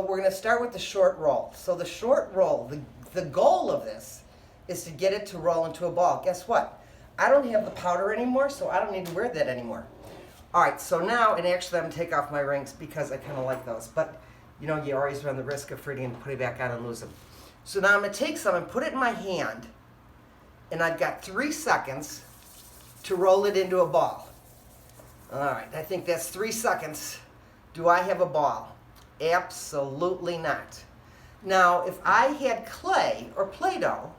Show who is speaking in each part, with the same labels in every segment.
Speaker 1: We're going to start with the short roll. So the short roll, the goal of this is to get it to roll into a ball. Guess what? I don't have the powder anymore, so I don't need to wear that anymore. All right, so now, and actually I'm going to take off my rings because I kind of like those, but you know, you always run the risk of forgetting to put it back on and lose them. So now I'm going to take some and put it in my hand, and I've got 3 seconds to roll it into a ball. All right, I think that's 3 seconds. Do I have a ball? Absolutely not. Now, if I had clay or Play-Doh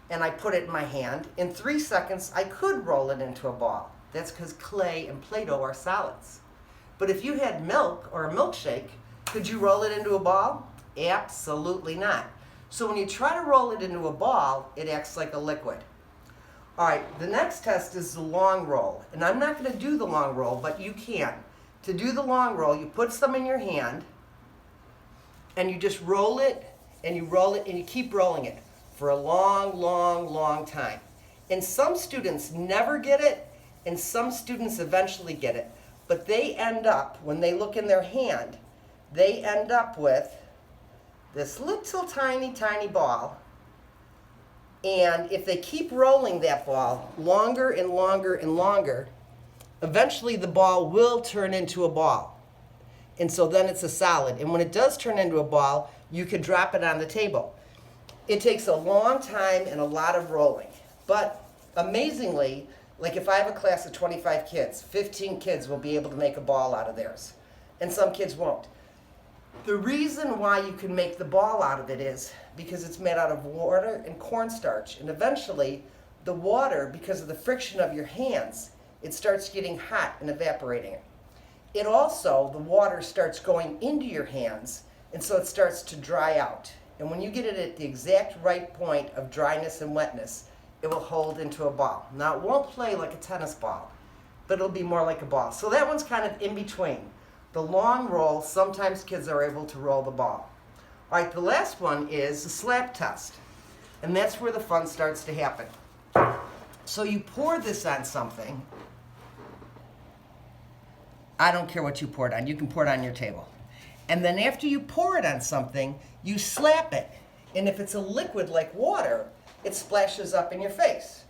Speaker 1: and I put it in my hand, in 3 seconds I could roll it into a ball. That's because clay and Play-Doh are solids. But if you had milk or a milkshake, could you roll it into a ball? Absolutely not. So when you try to roll it into a ball, it acts like a liquid. All right, the next test is the long roll. And I'm not going to do the long roll, but you can. To do the long roll, you put some in your hand, and you just roll it, and you keep rolling it for a long, long, long time. And some students never get it, and some students eventually get it. But they end up, when they look in their hand, they end up with this little tiny, tiny ball. And if they keep rolling that ball longer and longer and longer, eventually the ball will turn into a ball. And so then it's a solid. And when it does turn into a ball, you can drop it on the table. It takes a long time and a lot of rolling. But amazingly, like if I have a class of 25 kids, 15 kids will be able to make a ball out of theirs. And some kids won't. The reason why you can make the ball out of it is because it's made out of water and cornstarch. And eventually, the water, because of the friction of your hands, it starts getting hot and evaporating it. It also, the water starts going into your hands, and so it starts to dry out. And when you get it at the exact right point of dryness and wetness, it will hold into a ball. Now, it won't play like a tennis ball, but it'll be more like a ball. So that one's kind of in between. The long roll, sometimes kids are able to roll the ball. All right, the last one is the slap test. And that's where the fun starts to happen. So you pour this on something. I don't care what you pour it on. You can pour it on your table. And then after you pour it on something, you slap it. And if it's a liquid like water, it splashes up in your face.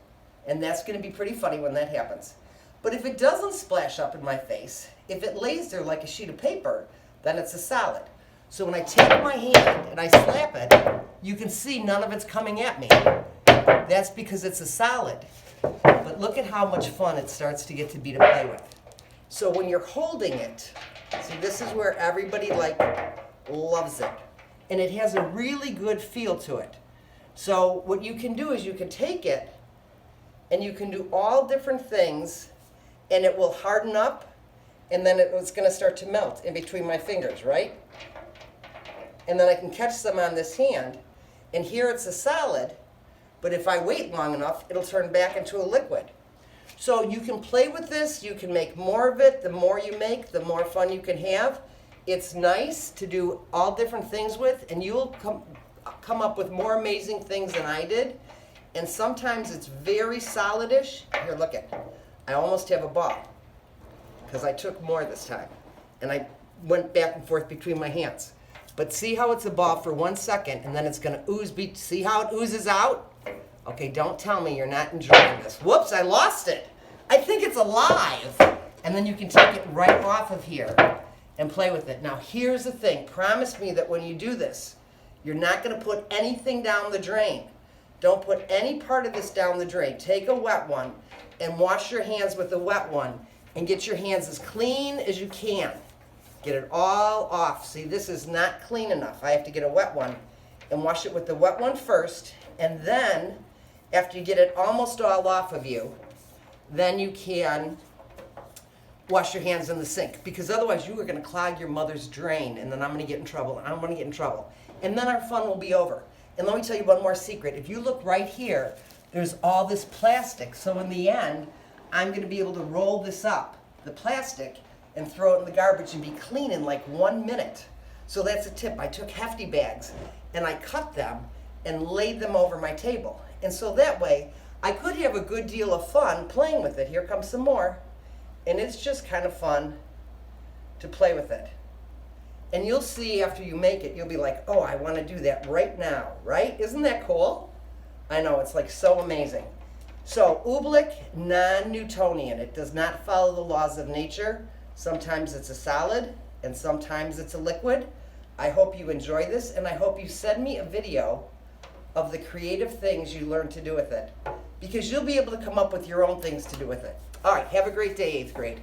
Speaker 1: And that's going to be pretty funny when that happens. But if it doesn't splash up in my face, if it lays there like a sheet of paper, then it's a solid. So when I take my hand and I slap it, you can see none of it's coming at me. That's because it's a solid. But look at how much fun it starts to get to be to play with. So when you're holding it, see, this is where everybody loves it. And it has a really good feel to it. So what you can do is you can take it and you can do all different things, and it will harden up, and then it's going to start to melt in between my fingers, right? And then I can catch some on this hand, and here it's a solid, but if I wait long enough, it'll turn back into a liquid. So you can play with this, you can make more of it. The more you make, the more fun you can have. It's nice to do all different things with, and you'll come up with more amazing things than I did. And sometimes it's very solidish. Here, look it. I almost have a ball because I took more this time. And I went back and forth between my hands. But see how it's a ball for 1 second, and then it's going to ooze. See how it oozes out? Okay, don't tell me you're not enjoying this. Whoops, I lost it. I think it's alive. And then you can take it right off of here and play with it. Now, here's the thing. Promise me that when you do this, you're not going to put anything down the drain. Don't put any part of this down the drain. Take a wet one and wash your hands with the wet one and get your hands as clean as you can. Get it all off. See, this is not clean enough. I have to get a wet one and wash it with the wet one first, and then after you get it almost all off of you, then you can wash your hands in the sink, because otherwise you are going to clog your mother's drain, and then I'm going to get in trouble, and I'm going to get in trouble. And then our fun will be over. And let me tell you one more secret. If you look right here, there's all this plastic. So in the end, I'm going to be able to roll this up, the plastic, and throw it in the garbage and be clean in like 1 minute. So that's a tip. I took hefty bags and I cut them and laid them over my table. And so that way, I could have a good deal of fun playing with it. Here comes some more. And it's just kind of fun to play with it. And you'll see after you make it, you'll be like, oh, I want to do that right now, right? Isn't that cool? I know, it's like so amazing. So Oobleck, non-Newtonian. It does not follow the laws of nature. Sometimes it's a solid and sometimes it's a liquid. I hope you enjoy this, and I hope you send me a video of the creative things you learn to do with it, because you'll be able to come up with your own things to do with it. All right, have a great day, 8th grade.